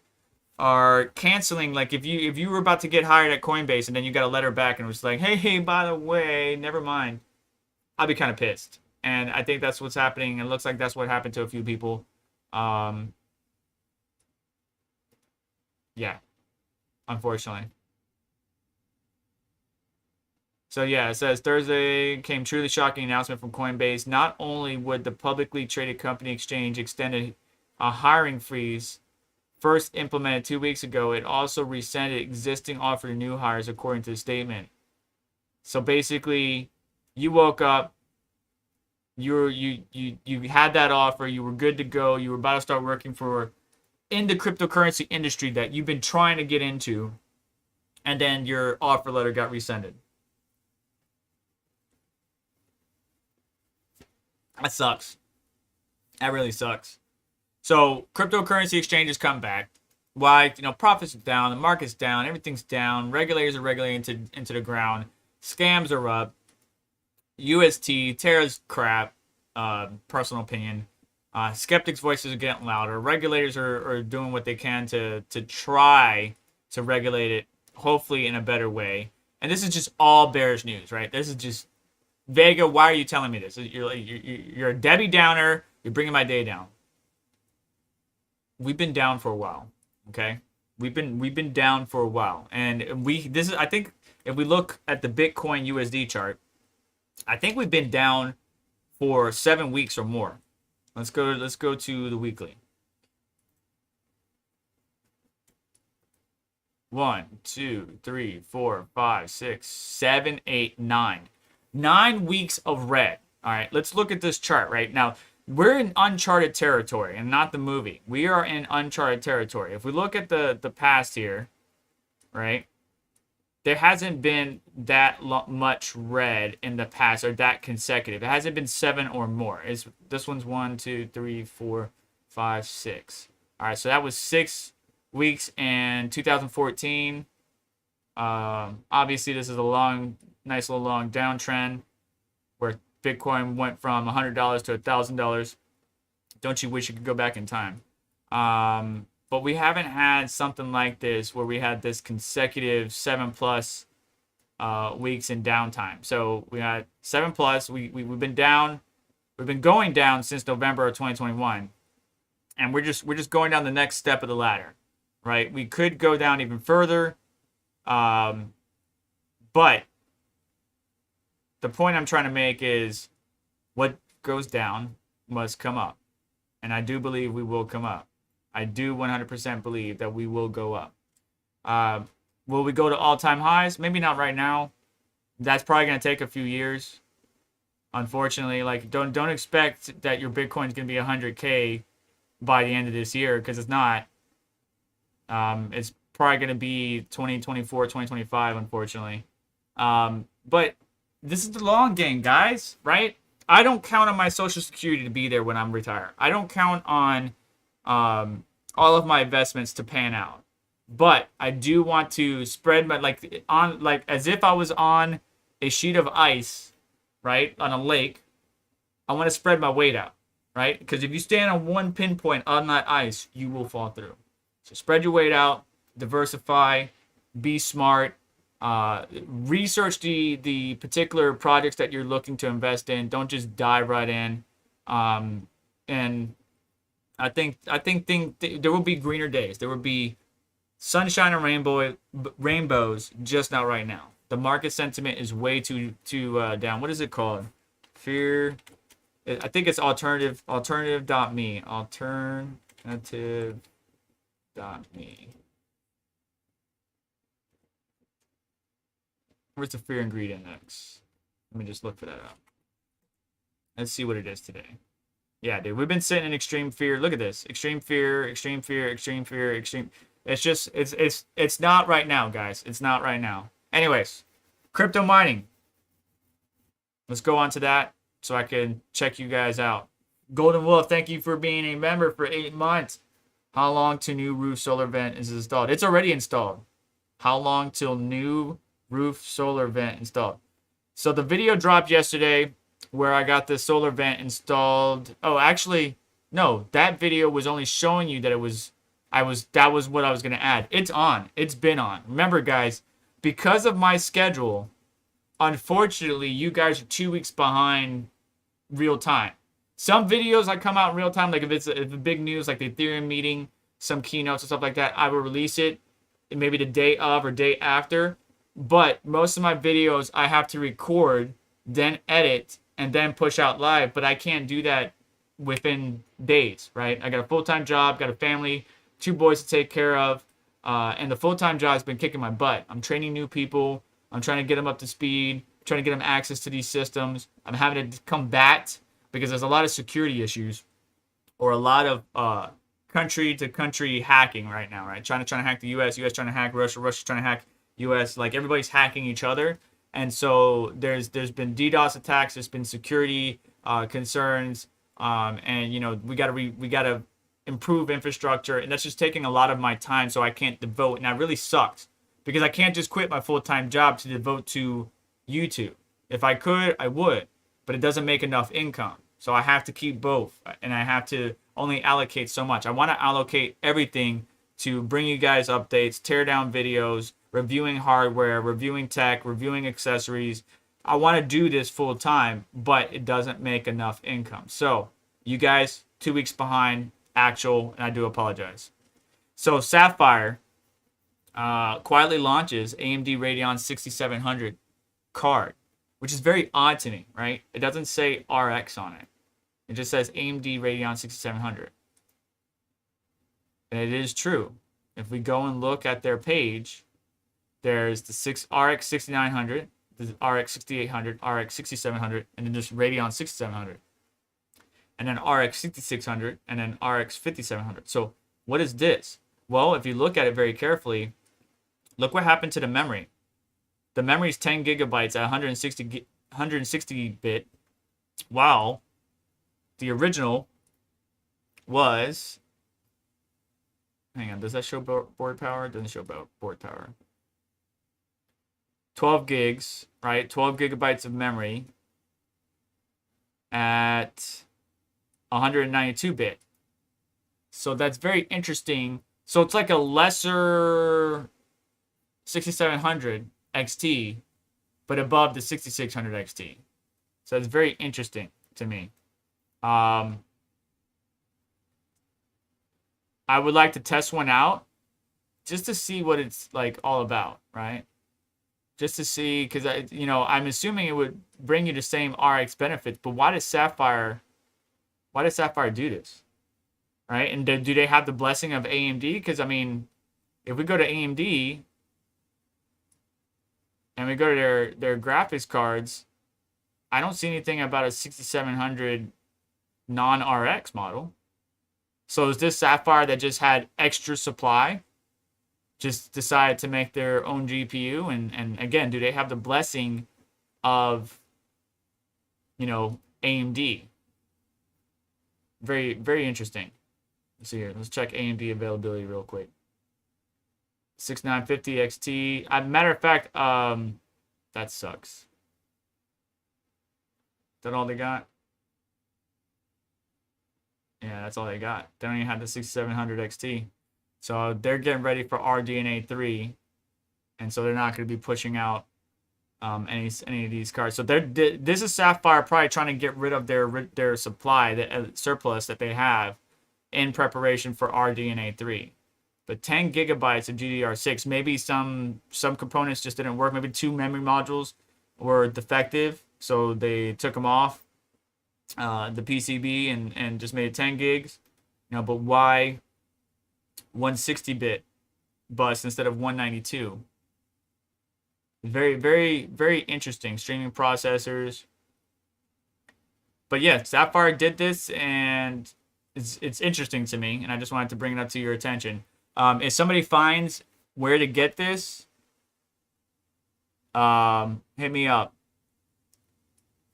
are canceling. Like if you were about to get hired at Coinbase and then you got a letter back and it was like, hey, by the way, never mind, I'd be kind of pissed. And I think that's what's happening. It looks like that's what happened to a few people. Yeah, unfortunately. So yeah, it says Thursday came truly shocking announcement from Coinbase. Not only would the publicly traded company exchange extend a hiring freeze first implemented 2 weeks ago, it also rescinded existing offer to new hires, according to the statement. So basically, you woke up, you had that offer, you were good to go, you were about to start working in the cryptocurrency industry that you've been trying to get into, and then your offer letter got rescinded. That sucks. That really sucks. So cryptocurrency exchanges come back. Why? Profits are down, the market's down, everything's down. Regulators are regulating into the ground. Scams are up. UST, Terra's crap. Personal opinion. Skeptics' voices are getting louder. Regulators are doing what they can to try to regulate it, hopefully in a better way. And this is just all bearish news, right? This is just Vega. Why are you telling me this? You're a Debbie Downer. You're bringing my day down. We've been down for a while, okay? We've been down for a while, and I think if we look at the Bitcoin USD chart, I think we've been down for 7 weeks or more. Let's go to the weekly. 1, 2, 3, 4, 5, 6, 7, 8, 9. 9 weeks of red. All right, let's look at this chart right now. We're in uncharted territory, and not the movie. We are in uncharted territory. If we look at the past here, right, there hasn't been that much red in the past, or that consecutive. It hasn't been 7 or more. This one's 1, 2, 3, 4, 5, 6. All right, so that was 6 weeks in 2014. Obviously, this is a nice little long downtrend where Bitcoin went from $100 to $1,000. Don't you wish you could go back in time? But we haven't had something like this where we had this consecutive 7+ weeks in downtime. So we had 7+. We've been down. We've been going down since November of 2021, and we're just going down the next step of the ladder, right? We could go down even further, but the point I'm trying to make is what goes down must come up, and I do believe we will come up. I do 100% believe that we will go up. Will we go to all-time highs? Maybe not right now. That's probably going to take a few years. Unfortunately, like don't expect that your Bitcoin is going to be 100K by the end of this year, because it's not. It's probably going to be 2024, 2025, unfortunately. But this is the long game, guys, right? I don't count on my Social Security to be there when I'm retired. I don't count on all of my investments to pan out. But I do want to spread my, like as if I was on a sheet of ice, right, on a lake. I want to spread my weight out, right? Because if you stand on one pinpoint on that ice, you will fall through. So spread your weight out, diversify, be smart, research the particular projects that you're looking to invest in. Don't just dive right in. And I think there will be greener days. There will be sunshine and rainbows, just not right now. The market sentiment is way too down. What is it called? Fear. I think it's alternative.me. Alternative.me. Where's the fear and greed index? Let me just look for that up. Let's see what it is today. Yeah, dude, we've been sitting in extreme fear. Look at this. Extreme fear, extreme fear, extreme fear, extreme. It's not right now, guys. It's not right now. Anyways, crypto mining. Let's go on to that so I can check you guys out. Golden Wolf, thank you for being a member for 8 months. How long till new roof solar vent is installed? It's already installed. How long till new roof solar vent installed? So the video dropped yesterday where I got the solar vent installed. Oh, actually, no, that video was only showing you that that was what I was going to add. It's on. It's been on. Remember, guys, because of my schedule, unfortunately, you guys are 2 weeks behind real time. Some videos I come out in real time, like if it's big news, like the Ethereum meeting, some keynotes and stuff like that, I will release it maybe the day of or day after. But most of my videos I have to record, then edit, and then push out live. But I can't do that within days, right? I got a full-time job, got a family, 2 boys to take care of, and the full-time job has been kicking my butt. I'm training new people. I'm trying to get them up to speed, trying to get them access to these systems. I'm having to combat because there's a lot of security issues or a lot of country-to-country hacking right now, right? China trying to hack the U.S., U.S. trying to hack Russia, Russia trying to hack U.S. Like everybody's hacking each other, and so there's been DDoS attacks, there's been security concerns, and we gotta improve infrastructure, and that's just taking a lot of my time, so I can't devote, and that really sucks because I can't just quit my full-time job to devote to YouTube. If I could, I would, but it doesn't make enough income. So I have to keep both, and I have to only allocate so much. I want to allocate everything to bring you guys updates, tear down videos, reviewing hardware, reviewing tech, reviewing accessories. I want to do this full time, but it doesn't make enough income. So you guys, 2 weeks behind actual, and I do apologize. So Sapphire quietly launches AMD Radeon 6700 card, which is very odd to me, right? It doesn't say RX on it. It just says AMD Radeon 6700. And it is true. If we go and look at their page, there's the RX 6900, the RX 6800, RX 6700, and then just Radeon 6700. And then RX 6600, and then RX 5700. So what is this? Well, if you look at it very carefully, look what happened to the memory. The memory is 10 gigabytes at 160 bit, while the original was, hang on, does that show board power? It doesn't show board power. 12 gigs, right? 12 gigabytes of memory at 192 bit. So that's very interesting. So it's like a lesser 6700 XT, but above the 6600 XT. So it's very interesting to me. I would like to test one out just to see what it's like all about, right? Just to see, because I'm assuming it would bring you the same RX benefits, but why does Sapphire do this, right? And do they have the blessing of AMD? Because I mean, if we go to AMD and we go to their graphics cards, I don't see anything about a 6700 non-RX model. So is this Sapphire that just had extra supply, just decided to make their own GPU? And again, do they have the blessing of, AMD? Very, very interesting. Let's see here. Let's check AMD availability real quick. 6950 XT. Matter of fact, that sucks. Is that all they got? Yeah, that's all they got. They don't even have the 6700 XT. So they're getting ready for RDNA 3. And so they're not going to be pushing out any of these cards. So this is Sapphire probably trying to get rid of their supply, the surplus that they have in preparation for RDNA 3. But 10 gigabytes of GDDR6, maybe some components just didn't work. Maybe 2 memory modules were defective, so they took them off the PCB and just made it 10 gigs. But why 160-bit bus instead of 192? Very, very, very interesting. Streaming processors. But yeah, Sapphire did this, and it's interesting to me, and I just wanted to bring it up to your attention. If somebody finds where to get this, hit me up.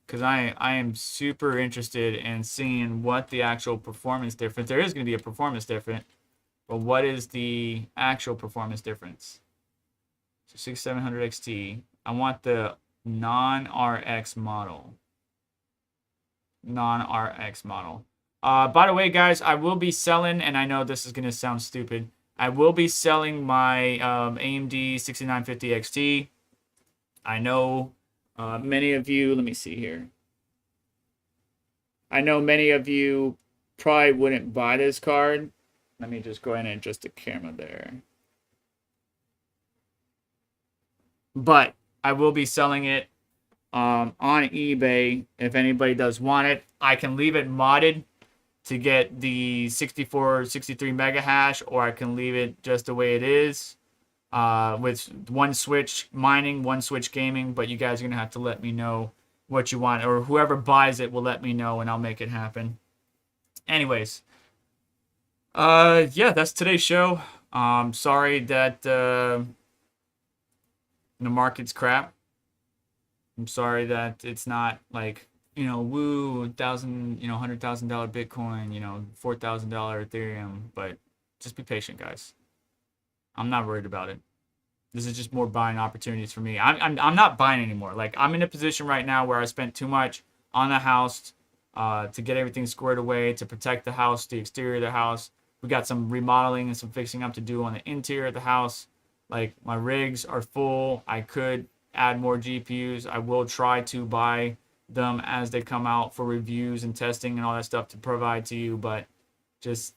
Because I am super interested in seeing what the actual performance difference. There is going to be a performance difference, but what is the actual performance difference? So 6700 XT. I want the non-RX model. Non-RX model. By the way, guys, I will be selling, and I know this is going to sound stupid, I will be selling my AMD 6950 XT. I know many of you, let me see here. I know many of you probably wouldn't buy this card. Let me just go ahead and adjust the camera there. But I will be selling it on eBay if anybody does want it. I can leave it modded to get the 64, 63 mega hash, or I can leave it just the way it is with one switch mining, one switch gaming. But you guys are going to have to let me know what you want, or whoever buys it will let me know and I'll make it happen. Anyways, yeah, that's today's show. Sorry that the market's crap. I'm sorry that it's not like, woo, $1,000, $100,000 Bitcoin, $4,000 Ethereum, but just be patient, guys. I'm not worried about it. This is just more buying opportunities for me. I'm not buying anymore. Like, I'm in a position right now where I spent too much on the house to get everything squared away, to protect the house, the exterior of the house. We got some remodeling and some fixing up to do on the interior of the house. Like, my rigs are full. I could add more GPUs. I will try to buy them as they come out for reviews and testing and all that stuff to provide to you, but just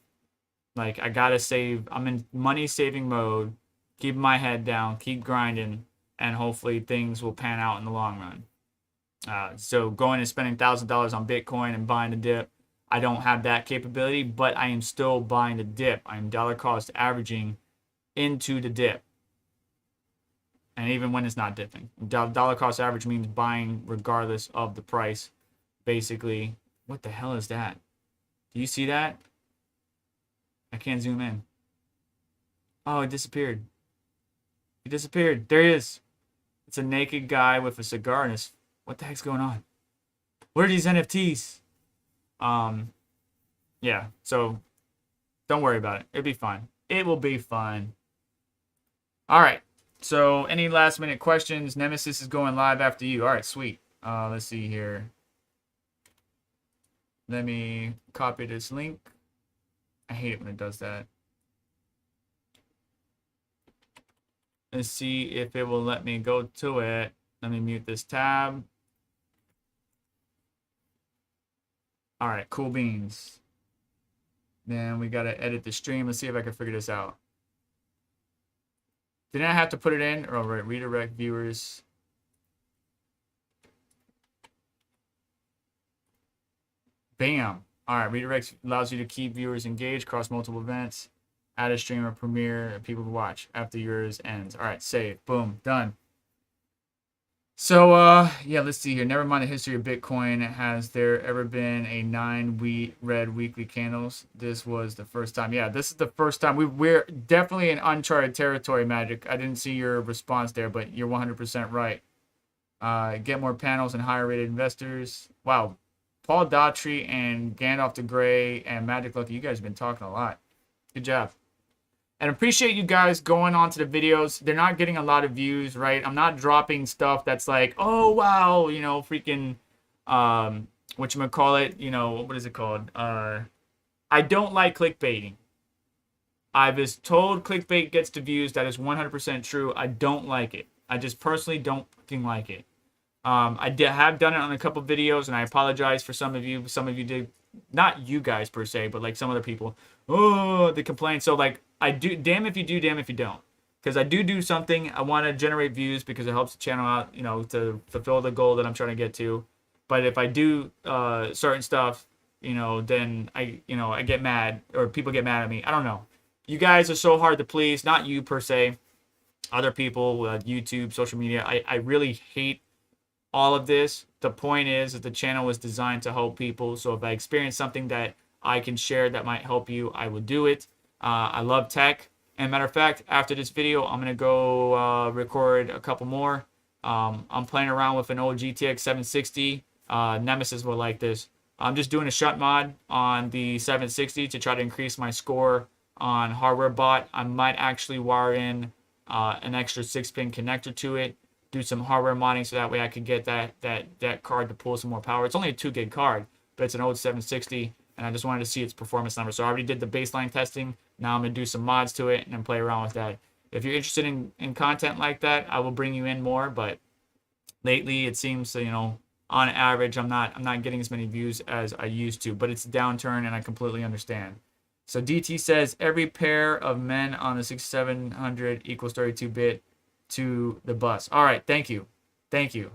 like, I gotta save. I'm in money saving mode, keep my head down, keep grinding, and hopefully things will pan out in the long run. So going and spending $1,000 on Bitcoin and buying a dip I don't have that capability, but I am still buying the dip. I'm dollar cost averaging into the dip. And even when it's not dipping. Dollar cost average means buying regardless of the price. Basically, what the hell is that? Do you see that? I can't zoom in. Oh, it disappeared. He disappeared. There he is. It's a naked guy with a cigar in his... What the heck's going on? What are these NFTs? Yeah, so don't worry about it. It'll be fine. It will be fine. All right. So any last minute questions? Nemesis is going live after you. All right, sweet. Let's see here. Let me copy this link. I hate it when it does that. Let's see if it will let me go to it. Let me mute this tab. All right, cool beans. Then we got to edit the stream. Let's see if I can figure this out. Didn't I have to put it in? All right, redirect viewers. Bam. All right, redirect allows you to keep viewers engaged across multiple events. Add a stream or premiere people to watch after yours ends. All right, save. Boom, done. So, yeah, let's see here. Never mind the history of Bitcoin. Has there ever been a 9 red weekly candles? This was the first time. Yeah, this is the first time. We're definitely in uncharted territory, Magic. I didn't see your response there, but you're 100% right. Get more panels and higher rated investors. Wow. Paul Daughtry and Gandalf the Grey and Magic Lucky, you guys have been talking a lot. Good job. And appreciate you guys going on to the videos. They're not getting a lot of views, right? I'm not dropping stuff that's like, oh, wow, you know, freaking, whatchamacallit, you know, what is it called? I don't like clickbaiting. I was told clickbait gets to views. That is 100% true. I don't like it. I just personally don't fucking like it. I have done it on a couple videos, and I apologize for some of you. Some of you did, not you guys per se, but like some other people. Oh, they complain. So like, I do, damn if you do, damn if you don't. Because I do something. I want to generate views because it helps the channel out, you know, to fulfill the goal that I'm trying to get to. But if I do certain stuff, you know, then I get mad, or people get mad at me. I don't know. You guys are so hard to please. Not you per se. Other people, YouTube, social media. I really hate all of this. The point is that the channel was designed to help people. So if I experience something that I can share that might help you, I will do it. I love tech. And matter of fact, after this video, I'm going to go record a couple more. I'm playing around with an old GTX 760. Nemesis will like this. I'm just doing a shut mod on the 760 to try to increase my score on hardware bot. I might actually wire in an extra 6-pin connector to it. Do some hardware modding so that way I could get that card to pull some more power. It's only a 2 gig card, but it's an old 760. And I just wanted to see its performance numbers. So I already did the baseline testing. Now I'm going to do some mods to it and then play around with that. If you're interested in content like that, I will bring you in more. But lately, it seems, you know, on average, I'm not getting as many views as I used to. But it's a downturn, and I completely understand. So DT says, every pair of men on the 6700 equals 32-bit to the bus. All right, thank you. Thank you.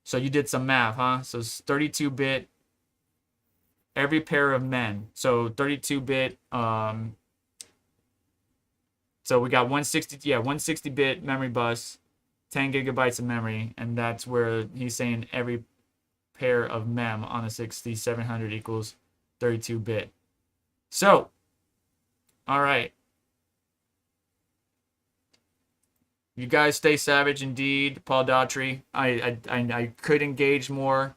So you did some math, huh? So it's 32-bit. Every pair of men. So 32-bit. So we got 160-bit memory bus, 10 gigabytes of memory, and that's where he's saying every pair of mem on a 6700 equals 32-bit. So, all right. You guys stay savage indeed, Paul Daughtry. I could engage more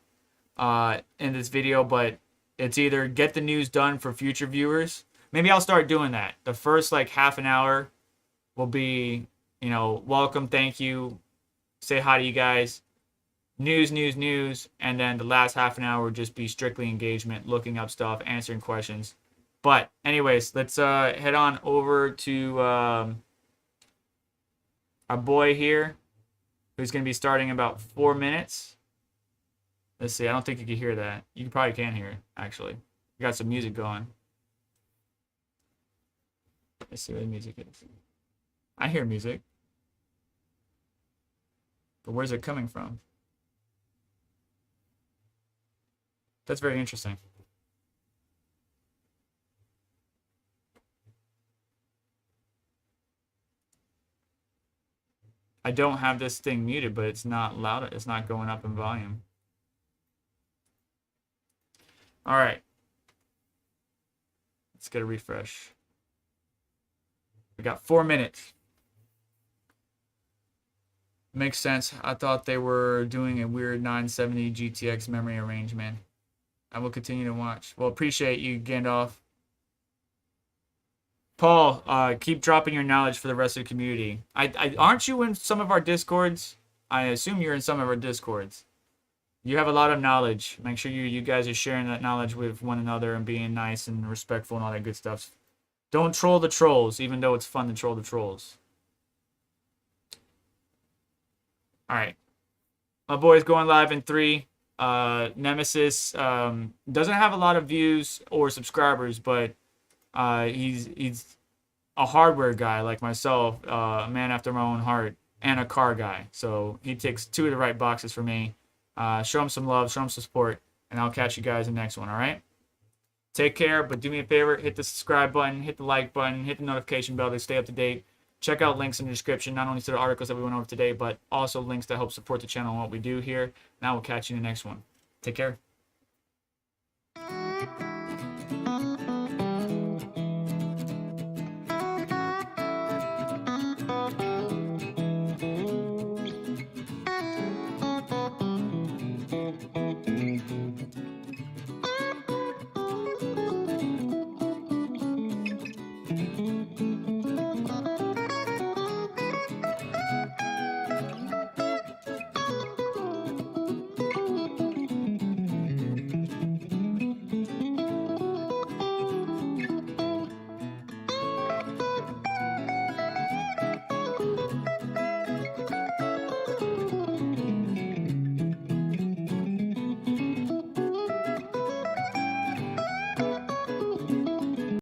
in this video, but it's either get the news done for future viewers. Maybe I'll start doing that. The first like half an hour will be, you know, welcome, thank you, say hi to you guys, news, and then the last half an hour will just be strictly engagement, looking up stuff, answering questions. But anyways, let's head on over to our boy here, who's going to be starting in about 4 minutes. Let's see. I don't think you can hear that. You probably can hear it, actually. We got some music going. Let's see where the music is. I hear music. But where's it coming from? That's very interesting. I don't have this thing muted, but it's not loud. It's not going up in volume. All right. Let's get a refresh. We got 4 minutes. Makes sense. I thought they were doing a weird 970 GTX memory arrangement. I will continue to watch. Well, appreciate you, Gandalf. Paul, keep dropping your knowledge for the rest of the community. Aren't you in some of our Discords? I assume you're in some of our Discords. You have a lot of knowledge. Make sure you guys are sharing that knowledge with one another and being nice and respectful and all that good stuff. Don't troll the trolls, even though it's fun to troll the trolls. All right. My boy's going live in 3. Nemesis doesn't have a lot of views or subscribers, but he's a hardware guy like myself, a man after my own heart, and a car guy. So he ticks 2 of the right boxes for me. Show him some love, show him some support, and I'll catch you guys in the next one, all right? Take care, but do me a favor, hit the subscribe button, hit the like button, hit the notification bell to stay up to date. Check out links in the description, not only to the articles that we went over today, but also links that help support the channel and what we do here. And I will catch you in the next one. Take care.